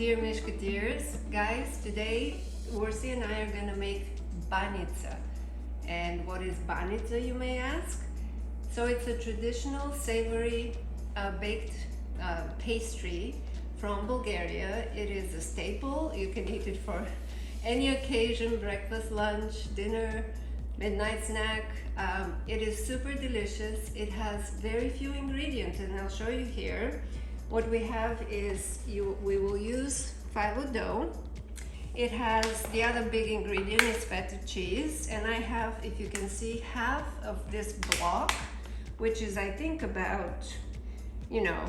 dear Mishketeers. Guys, today Orsi and I are gonna make banitza. And what is banitza, you may ask? So it's a traditional savory baked pastry from Bulgaria. It is a staple. You can eat it for any occasion, breakfast, lunch, dinner, midnight snack. It is super delicious. It has very few ingredients, and I'll show you here. What we have is we will use filo dough. It has the other big ingredient is feta cheese, and I have, if you can see, half of this block, which is I think about, you know,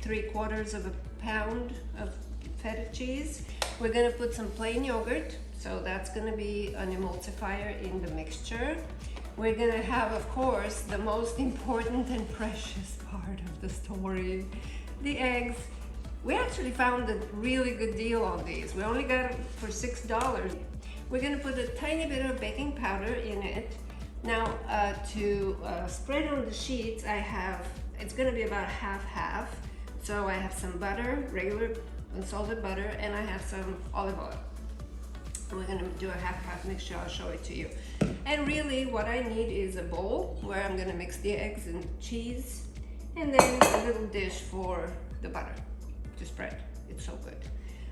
3/4 of a pound of feta cheese. We're gonna put some plain yogurt, so that's gonna be an emulsifier in the mixture. We're gonna have, of course, the most important and precious part of the story, the eggs. We actually found a really good deal on these. We only got it for $6. We're gonna put a tiny bit of baking powder in it. Now, to spread on the sheets, it's gonna be about half-half. So I have some butter, regular unsalted butter, and I have some olive oil. We're gonna do a half-half mixture. I'll show it to you. And really what I need is a bowl where I'm gonna mix the eggs and cheese, and then a little dish for the butter to spread. It's so good.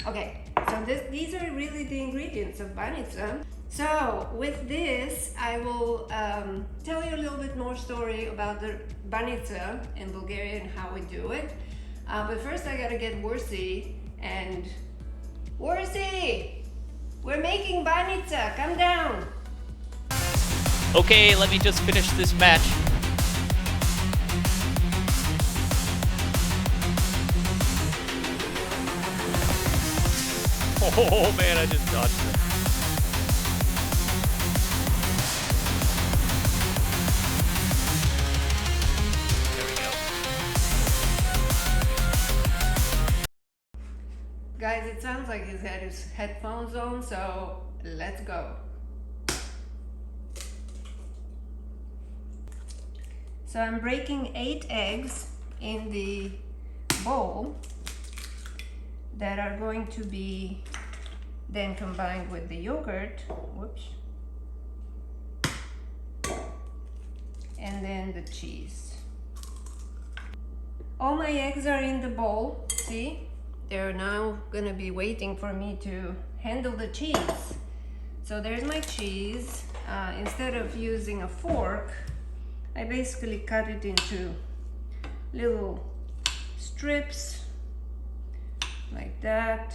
Okay, so these are really the ingredients of banitza. So with this, I will tell you a little bit more story about the banitza in Bulgaria and how we do it. But first I gotta get Orsi, and Orsi! We're making banitza, come down! Okay, let me just finish this match. Oh man, I just dodged it. There we go. Guys, it sounds like he's had his headphones on, so let's go. So I'm breaking 8 eggs in the bowl that are going to be then combined with the yogurt, whoops, and then the cheese. All my eggs are in the bowl, see? They're now gonna be waiting for me to handle the cheese. So there's my cheese. Instead of using a fork, I basically cut it into little strips like that.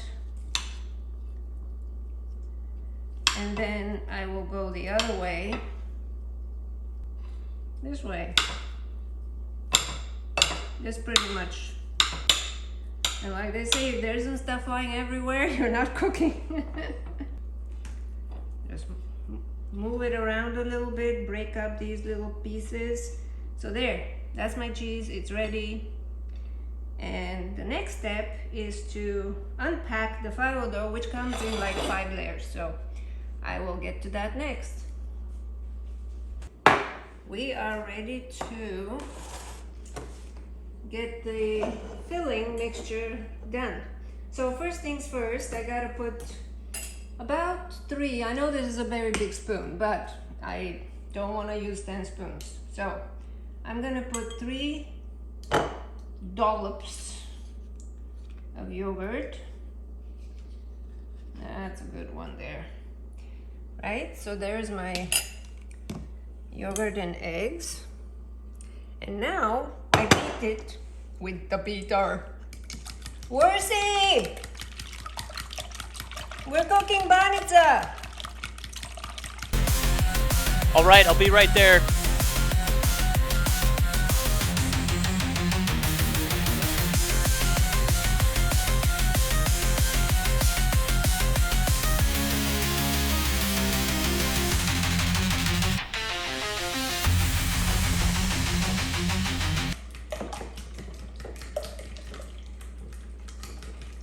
And then I will go the other way, this way. Just pretty much. And like they say, if there isn't stuff flying everywhere, you're not cooking. Just move it around a little bit, break up these little pieces. So there, that's my cheese, it's ready. And the next step is to unpack the filo dough, which comes in like 5 layers. So I will get to that next. We are ready to get the filling mixture done. So first things first, I gotta put about 3. I know this is a very big spoon, but I don't want to use 10 spoons. So I'm gonna put 3 dollops of yogurt. That's a good one there. Right, so there's my yogurt and eggs. And now I beat it with the beater. Orsi! We're cooking banitza! All right, I'll be right there.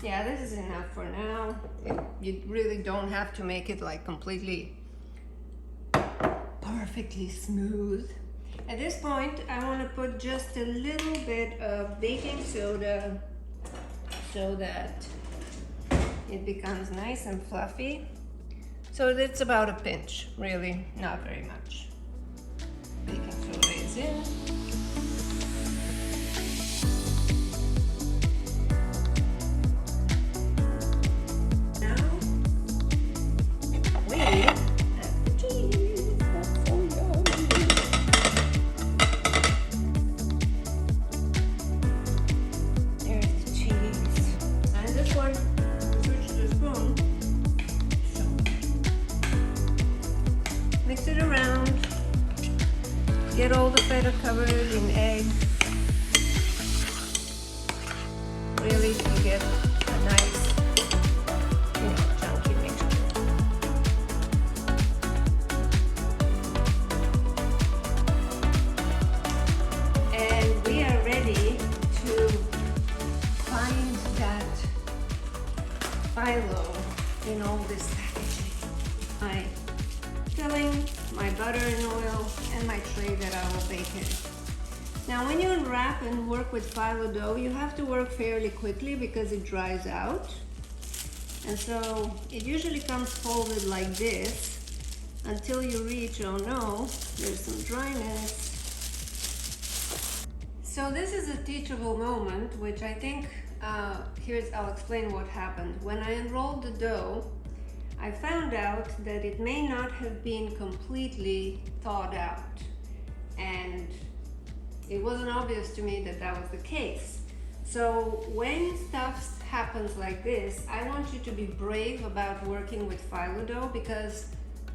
Yeah, this is enough for now. You really don't have to make it like completely perfectly smooth. At this point, I want to put just a little bit of baking soda so that it becomes nice and fluffy. So it's about a pinch, really, not very much. Baking soda is in. Mix it around, get all the feta covered in egg, really to get a nice, chunky mixture. And we are ready to find that filo in all this packaging. My filling, my butter and oil, and my tray that I will bake in. Now when you unwrap and work with filo dough, you have to work fairly quickly because it dries out. And so it usually comes folded like this until you reach, oh no, there's some dryness. So this is a teachable moment, which I think, I'll explain what happened. When I unrolled the dough, I found out that it may not have been completely thawed out, and it wasn't obvious to me that that was the case. So when stuff happens like this, I want you to be brave about working with filo dough because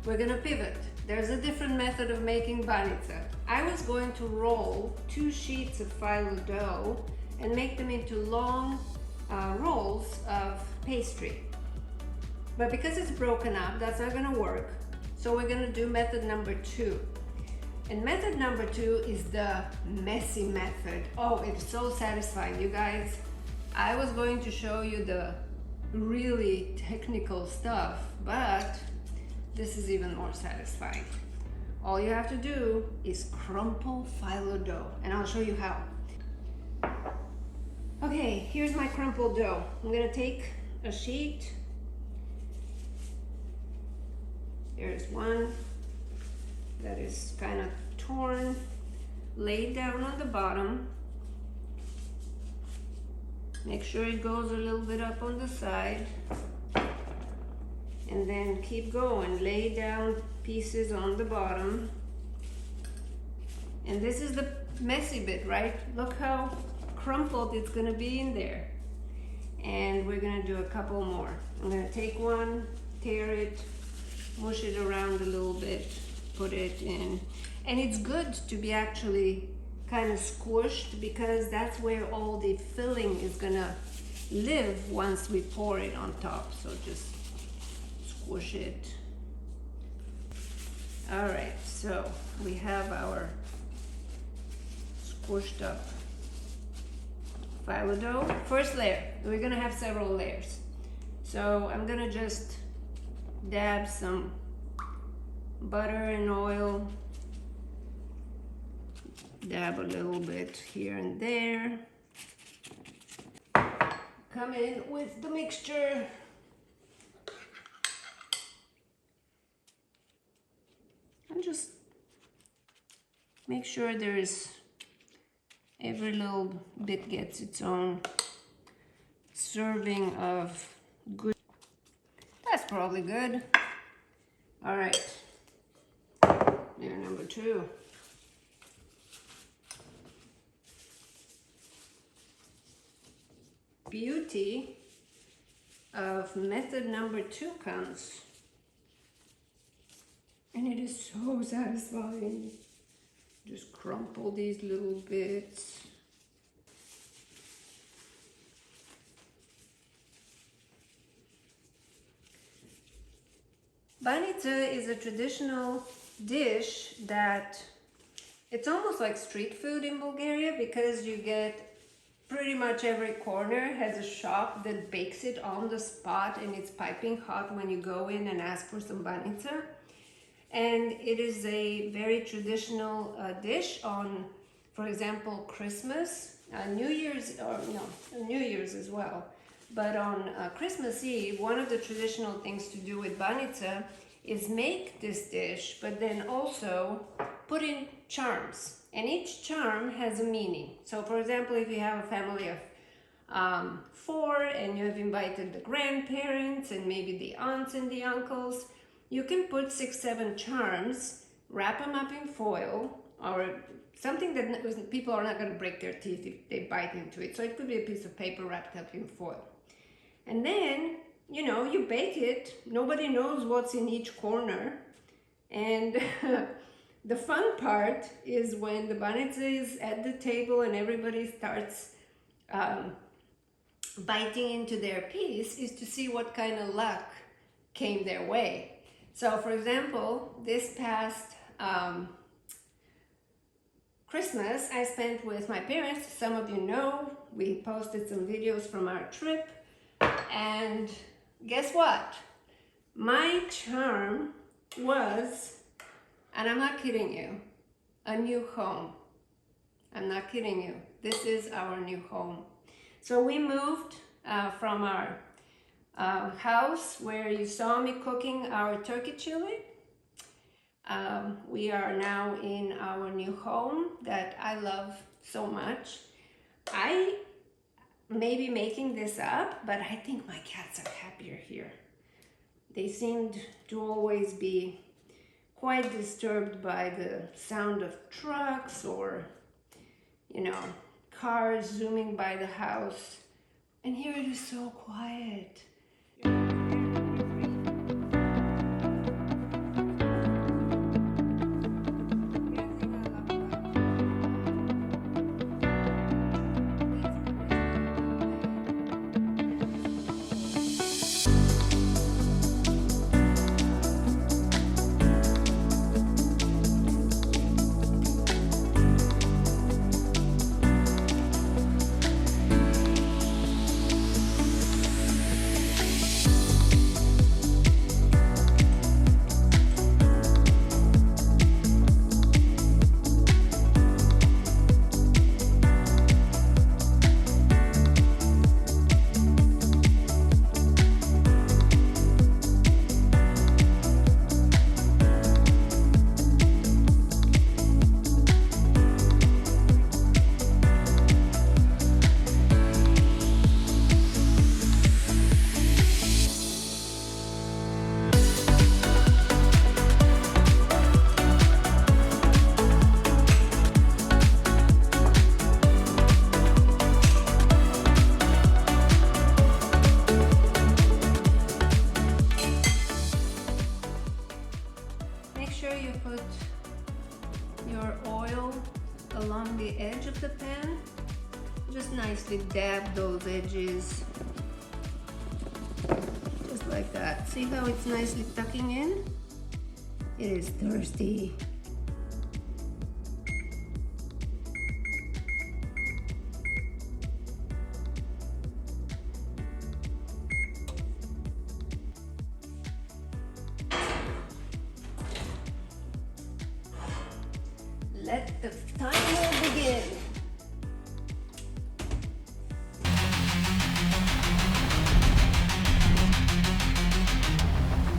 we're gonna pivot. There's a different method of making banitza. I was going to roll 2 sheets of filo dough and make them into long rolls of pastry. But because it's broken up, that's not gonna work. So we're gonna do method number 2. And method number 2 is the messy method. Oh, it's so satisfying, you guys. I was going to show you the really technical stuff, but this is even more satisfying. All you have to do is crumple filo dough, and I'll show you how. Okay, here's my crumpled dough. I'm gonna take a sheet. There's one that is kind of torn, laid down on the bottom. Make sure it goes a little bit up on the side. And then keep going, lay down pieces on the bottom. And this is the messy bit, right? Look how crumpled it's gonna be in there. And we're gonna do a couple more. I'm gonna take one, tear it, mush it around a little bit, put it in. And it's good to be actually kind of squished because that's where all the filling is gonna live once we pour it on top. So just squish it. All right, so we have our squished up filo dough. First layer, we're gonna have several layers. So I'm gonna just dab some butter and oil, dab a little bit here and there. Come in with the mixture. And just make sure there's every little bit gets its own serving of good. That's probably good. All right, layer number 2. Beauty of method number 2 comes, and it is so satisfying. Just crumple these little bits. Banitza is a traditional dish that it's almost like street food in Bulgaria because you get pretty much every corner has a shop that bakes it on the spot and it's piping hot when you go in and ask for some banitza. And it is a very traditional dish on, for example, Christmas, New Year's, or no, New Year's as well. But on Christmas Eve, one of the traditional things to do with banitza is make this dish, but then also put in charms. And each charm has a meaning. So for example, if you have a family of 4 and you have invited the grandparents and maybe the aunts and the uncles, you can put 6, 7 charms, wrap them up in foil or something that people are not going to break their teeth if they bite into it. So it could be a piece of paper wrapped up in foil. And then, you know, you bake it. Nobody knows what's in each corner. And the fun part is when the banitza is at the table and everybody starts biting into their piece, is to see what kind of luck came their way. So for example, this past Christmas I spent with my parents. Some of you know, we posted some videos from our trip, and guess what? My charm was, and I'm not kidding you, a new home. I'm not kidding you. This is our new home. So we moved from our house where you saw me cooking our turkey chili. We are now in our new home that I love so much. I may be making this up, but I think my cats are happier here. They seemed to always be quite disturbed by the sound of trucks or, you know, cars zooming by the house. And here it is so quiet. Along the edge of the pan, just nicely dab those edges, just like that. See how it's nicely tucking in? It is thirsty. Let the timer begin.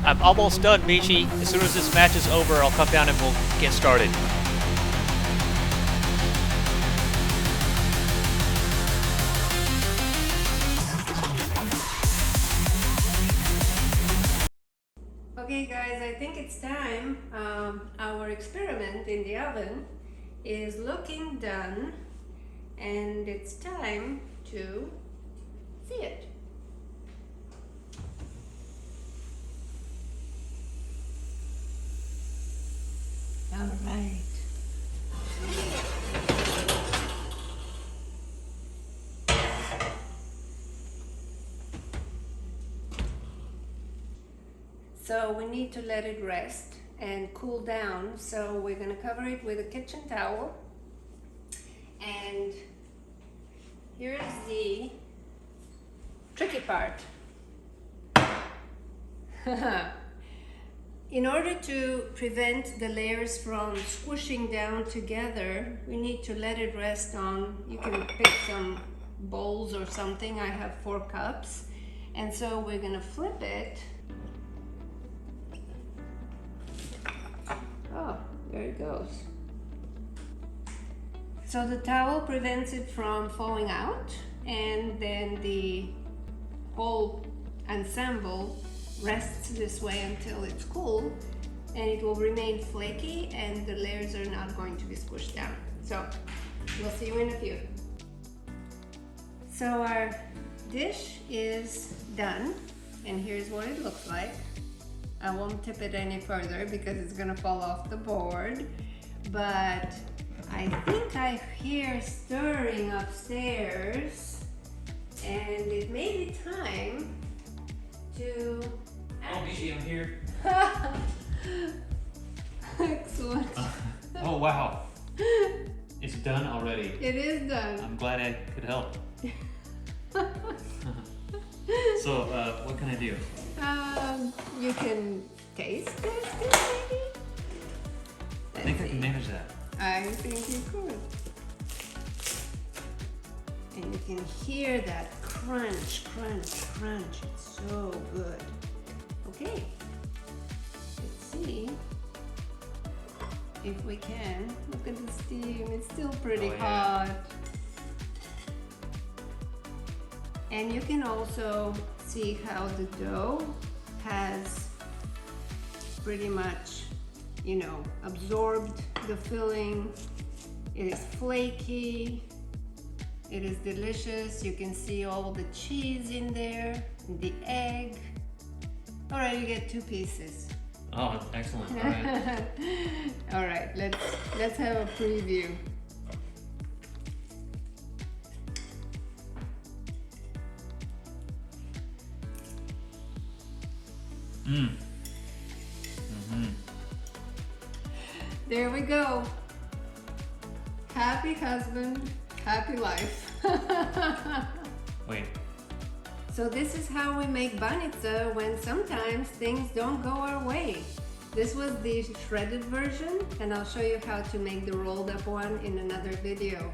I'm almost done, Michi. As soon as this match is over, I'll come down and we'll get started. Okay guys, I think it's time. Our experiment in the oven is looking done, and it's time to see it. All right. So we need to let it rest and cool down. So we're gonna cover it with a kitchen towel. And here's the tricky part. In order to prevent the layers from squishing down together, we need to let it rest on, you can pick some bowls or something. I have 4 cups. And so we're gonna flip it. Oh, there it goes. So the towel prevents it from falling out, and then the whole ensemble rests this way until it's cool, and it will remain flaky and the layers are not going to be squished down. So we'll see you in a few. So our dish is done, and here's what it looks like. I won't tip it any further because it's gonna fall off the board, but I think I hear stirring upstairs, and it may be time to... Oh, Bishi, I'm here. Excellent. Oh, wow. It's done already. It is done. I'm glad I could help. So, what can I do? You can taste test it, maybe? I think I can manage that. I think you could. And you can hear that crunch, crunch, crunch. It's so good. Okay. Let's see if we can. Look at the steam. It's still pretty hot. And you can also see how the dough has pretty much, you know, absorbed the filling. It is flaky. It is delicious. You can see all the cheese in there, the egg. All right, you get 2 pieces. Oh, excellent. All right. All right, let's have a preview. There we go. Happy husband, happy life. Wait. So this is how we make banitza when sometimes things don't go our way. This was the shredded version, and I'll show you how to make the rolled up one in another video.